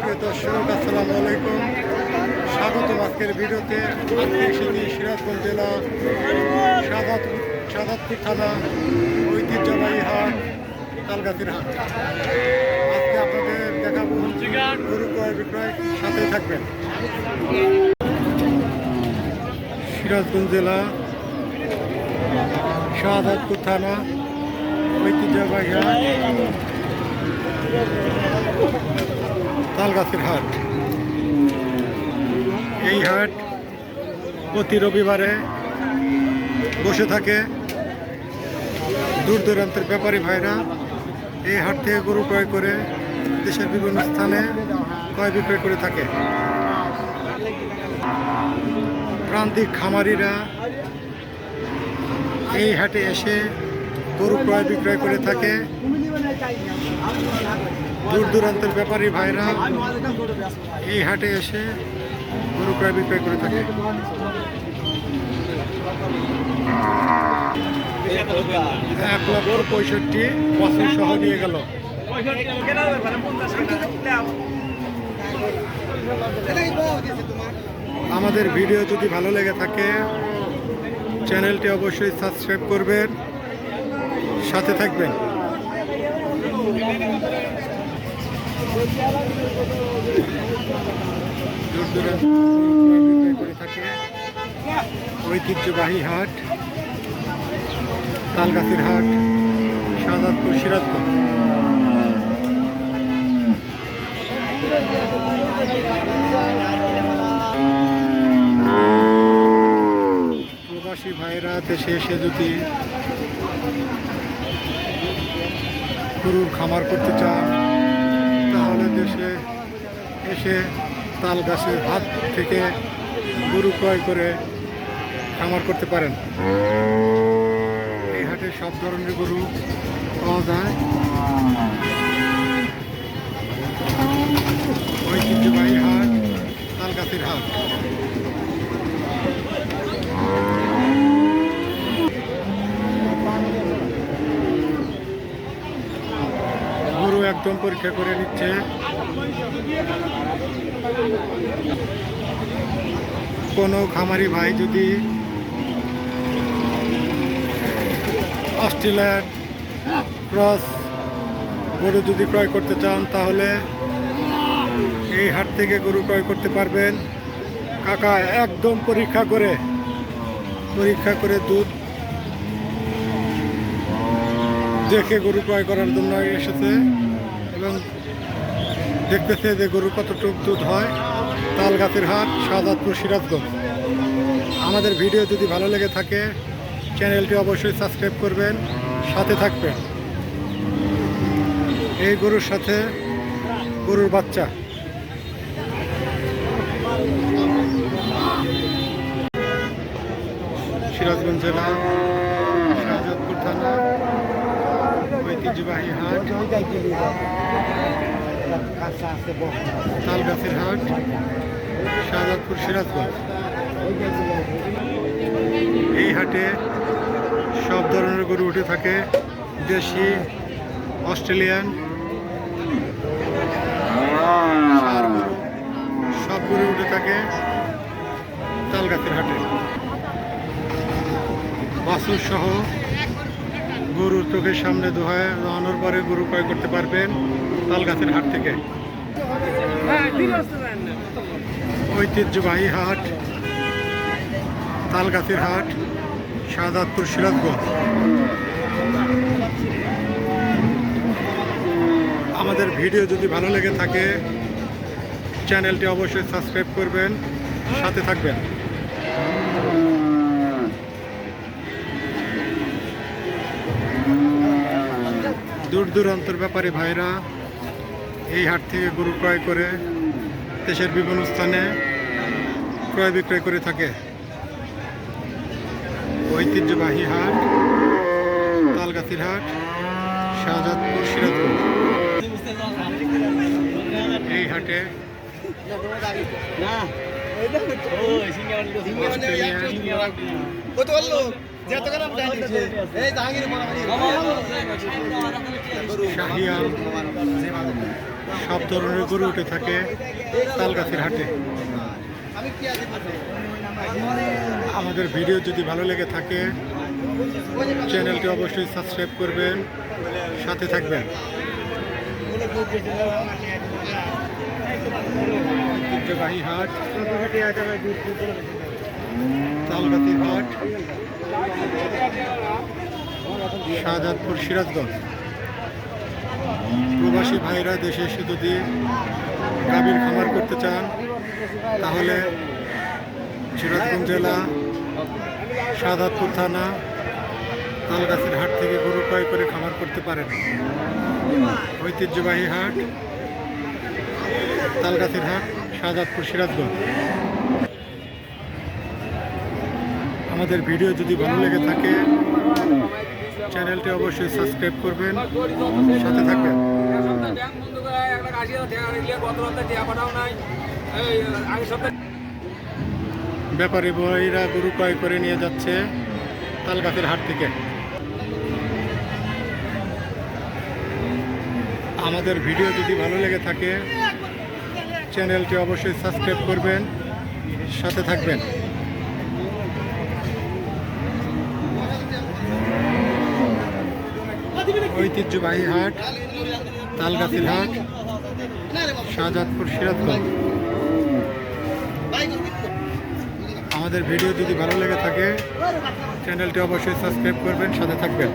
সুপ্রিয় দর্শক, আসসালামু আলাইকুম। স্বাগতম আজকের ভিডিওতে। আজকে এসেছি সিরাজগঞ্জ জেলা সাদাতপুর থানা ঐতিহ্যবাহী হাট তালগাছির হাট। আজকে আপনাদের দেখাবো গরু ক্রয় বিক্রয়, সাথে থাকবেন। সিরাজগঞ্জ জেলা সাদাতপুর থানা ঐতিহ্যবাহী হাট তালগাছির হাট। এই হাট প্রতি রবিবারে বসে থাকে। দূর দূরান্তের ব্যাপারী ভাইরা এই হাট থেকে গরু ক্রয় করে দেশের বিভিন্ন স্থানে ক্রয় বিক্রয় করে থাকে। প্রান্তিক খামারিরা এই হাটে এসে গরু ক্রয় বিক্রয় করে থাকে। দূর দূরান্তের ব্যাপারী ভাইরা এই হাটে এসে গরু ক্রয় বিক্রয় করে থাকে। 1,65,000 বছর সহ নিয়ে গেল। আমাদের ভিডিও যদি ভালো লেগে থাকে চ্যানেলটি অবশ্যই সাবস্ক্রাইব করবেন, সাথে থাকবেন। দূর দূরান্ত করে থাকে ঐতিহ্যবাহী হাট তালগাছির হাট, সাদাতপুর, সিরাজগঞ্জ। প্রবাসী ভাইরা দেশে এসে যদি গরুর খামার করতে চান তাহলে দেশে এসে তাল গাছের হাট থেকে গরু ক্রয় করে খামার করতে পারেন। এই হাটে সব ধরনের গরু পাওয়া যায়। ঐতিহ্যবাহী হাট তালগাছির হাট। গরু একদম পরীক্ষা করে নিচ্ছে। কোনো খামারি ভাই যদি অস্ট্রেলিয়ার ক্রস গরু যদি ক্রয় করতে চান তাহলে এই হাট থেকে গরু ক্রয় করতে পারবেন। কাকা একদম পরীক্ষা করে দুধ দেখে গরু ক্রয় করার জন্য এসেছে এবং দেখতেছে যে গরু কতটুকু দুধ হয়। তালগাছির হাট, সাদাতপুর, সিরাজগঞ্জ। আমাদের ভিডিও যদি ভালো লেগে থাকে চ্যানেলটি অবশ্যই সাবস্ক্রাইব করবেন, সাথে থাকবেন। এই গরুর সাথে গরুর বাচ্চা। সিরাজগঞ্জ জেলা শাহজাদপুর থানা ঐতিহ্যবাহী হাট তালগাছির হাট, শাহজাদপুর, সিরাজগঞ্জ। এই হাটে সব ধরনের গরু উঠে থাকে, দেশি, অস্ট্রেলিয়ান, সব গরু উঠে থাকে তালগাছির হাটে। বাছুর সহ গরুর চোখের সামনে দোহানোর পরে গরু ক্রয় করতে পারবেন তালগাছির হাট থেকে। ঐতিহ্যবাহী হাট তালগাছির হাট, শাহজাদপুর, সিরাজগঞ্জ। আমাদের ভিডিও যদি ভালো লেগে থাকে চ্যানেলটি অবশ্যই সাবস্ক্রাইব করবেন, সাথে থাকবেন। দূর দূরান্তের ব্যাপারী ভাইরা এই হাট থেকে গরু ক্রয় করে দেশের বিভিন্ন স্থানে ক্রয় বিক্রয় করে থাকে। ঐতিহ্যবাহী হাট তালগাছির হাট, শাহজাদপুর, সিরাজগঞ্জ। এই হাটে শাহিয়াল, সব ধরনের গরু উঠে থাকে তালগাছির হাটে। আমাদের ভিডিও যদি ভালো লেগে থাকে চ্যানেলটি অবশ্যই সাবস্ক্রাইব করবেন, সাথে থাকবেন। ঐতিহ্যবাহী হাট তালগাছির হাট, শাহজাদপুর, সিরাজগঞ্জ। প্রবাসী ভাইরা দেশে এসে যদি গাভীর খামার করতে চান তাহলে সিরাজগঞ্জ জেলা, শাহজাদপুর থানা, তালগাছির হাট থেকে গরু ক্রয় করে খামার করতে পারেন। ঐতিহ্যবাহী হাট তালগাছির হাট, শাহজাদপুর, সিরাজগঞ্জ। আমাদের ভিডিও যদি ভালো লেগে থাকে চ্যানেলটি অবশ্যই সাবস্ক্রাইব করবেন, সাথে থাকবেন। ব্যাপারী ভাইরা গরু ক্রয় করে নিয়ে যাচ্ছে তালগাছির হাট থেকে। আমাদের ভিডিও যদি ভালো লেগে থাকে চ্যানেলটি অবশ্যই সাবস্ক্রাইব করবেন, সাথে থাকবেন। ঐতিহ্যবাহী হাট তালগাছির হাট, শাহজাদপুর, সিরাজগঞ্জ। আমাদের ভিডিও যদি ভালো লেগে থাকে চ্যানেলটি অবশ্যই সাবস্ক্রাইব করবেন, সাথে থাকবেন।